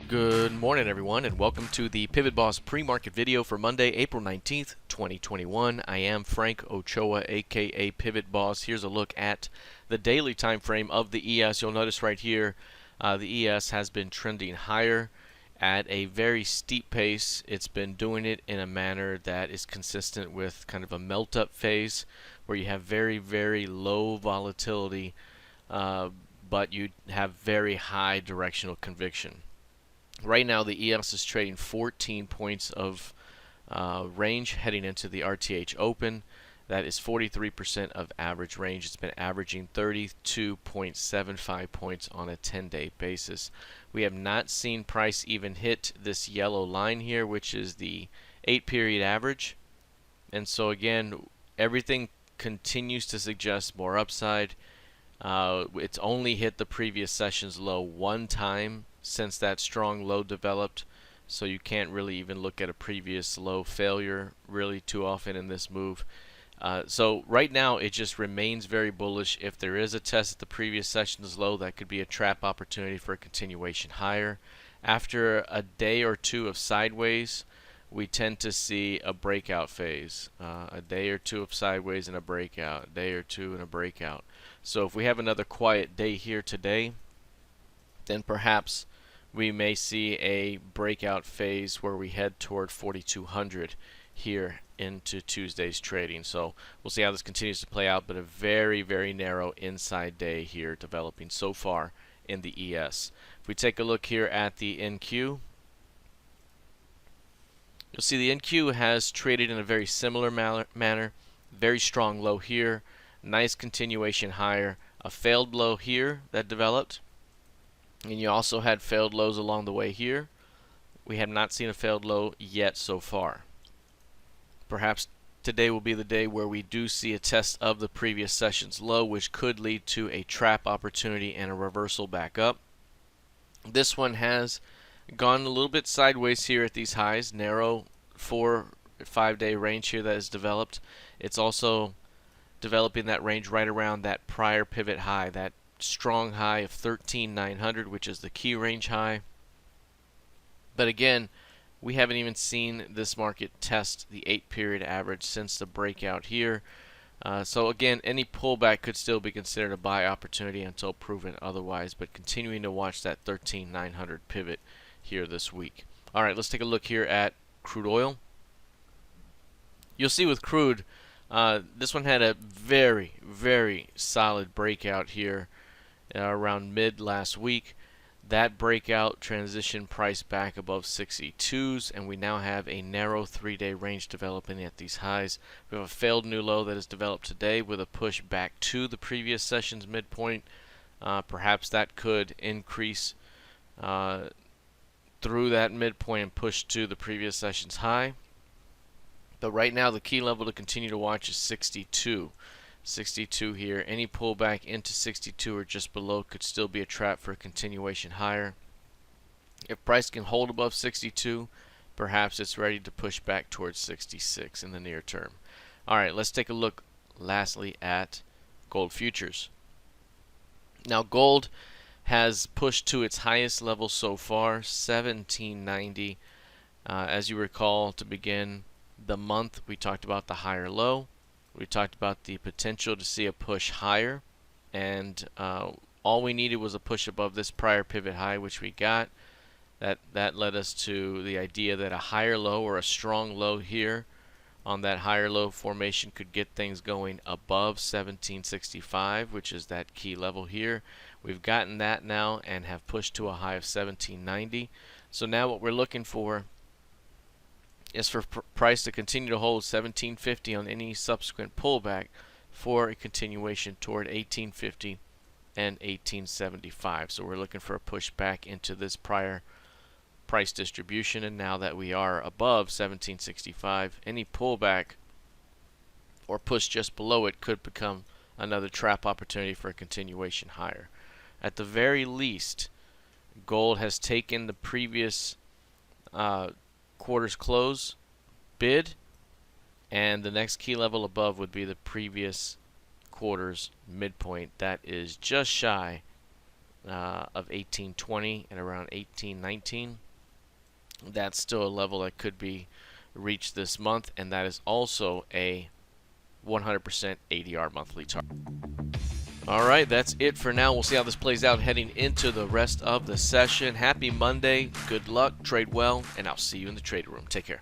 Good morning, everyone, and welcome to the PivotBoss pre-market video for Monday, April 19th, 2021. I am Frank Ochoa, aka PivotBoss. Here's a look at the daily time frame of the ES. You'll notice right here, the ES has been trending higher at a very steep pace. It's been doing it in a manner that is consistent with kind of a melt-up phase where you have very, very low volatility, but you have very high directional conviction. Right now, the ES is trading 14 points of range heading into the RTH Open. That is 43% of average range. It's been averaging 32.75 points on a 10-day basis. We have not seen price even hit this yellow line here, which is the 8-period average. And so again, everything continues to suggest more upside. It's only hit the previous session's low one time since that strong low developed, so you can't really even look at a previous low failure really too often in this move. So right now it just remains very bullish. If there is a test at the previous session's low, that could be a trap opportunity for a continuation higher. After a day or two of sideways, we tend to see a breakout phase. A day or two of sideways and a breakout, a day or two and a breakout. So if we have another quiet day here today, then perhaps we may see a breakout phase where we head toward 4,200 here into Tuesday's trading. So we'll see how this continues to play out, but a very, very narrow inside day here developing so far in the ES. If we take a look here at the NQ, you'll see the NQ has traded in a very similar manner. Very strong low here, nice continuation higher, a failed low here that developed, and you also had failed lows along the way here. We have not seen a failed low yet so far. Perhaps today will be the day where we do see a test of the previous session's low, which could lead to a trap opportunity and a reversal back up. This one has gone a little bit sideways here at these highs, narrow 4-5-day range here that is developed. It's also developing that range right around that prior pivot high, that strong high of 13,900, which is the key range high. But again, we haven't even seen this market test the 8-period average since the breakout here. So again, any pullback could still be considered a buy opportunity until proven otherwise, but continuing to watch that 13,900 pivot here this week. All right, let's take a look here at crude oil. You'll see with crude, this one had a very, very solid breakout here around mid last week. That breakout transitioned price back above 62s, and we now have a narrow 3-day range developing at these highs. We have a failed new low that is developed today with a push back to the previous session's midpoint. Perhaps that could increase through that midpoint and push to the previous session's high. But right now the key level to continue to watch is 62. 62 here. Any pullback into 62 or just below could still be a trap for a continuation higher. If price can hold above 62, perhaps it's ready to push back towards 66 in the near term. Alright, let's take a look lastly at gold futures. Now gold has pushed to its highest level so far, 1790. As you recall, to begin the month we talked about the higher low. We talked about the potential to see a push higher, and all we needed was a push above this prior pivot high, which we got. That led us to the idea that a higher low or a strong low here on that higher low formation could get things going above 1765, which is that key level here. We've gotten that now and have pushed to a high of 1790. So now what we're looking for is for price to continue to hold 1750 on any subsequent pullback for a continuation toward 1850 and 1875. So we're looking for a push back into this prior price distribution, and now that we are above 1765, any pullback or push just below it could become another trap opportunity for a continuation higher. At the very least, gold has taken the previous quarter's close bid, and the next key level above would be the previous quarter's midpoint. That is just shy of 1820 and around 1819. That's still a level that could be reached this month, and that is also a 100% ADR monthly target. All right, that's it for now. We'll see how this plays out heading into the rest of the session. Happy Monday. Good luck. Trade well, and I'll see you in the trading room. Take care.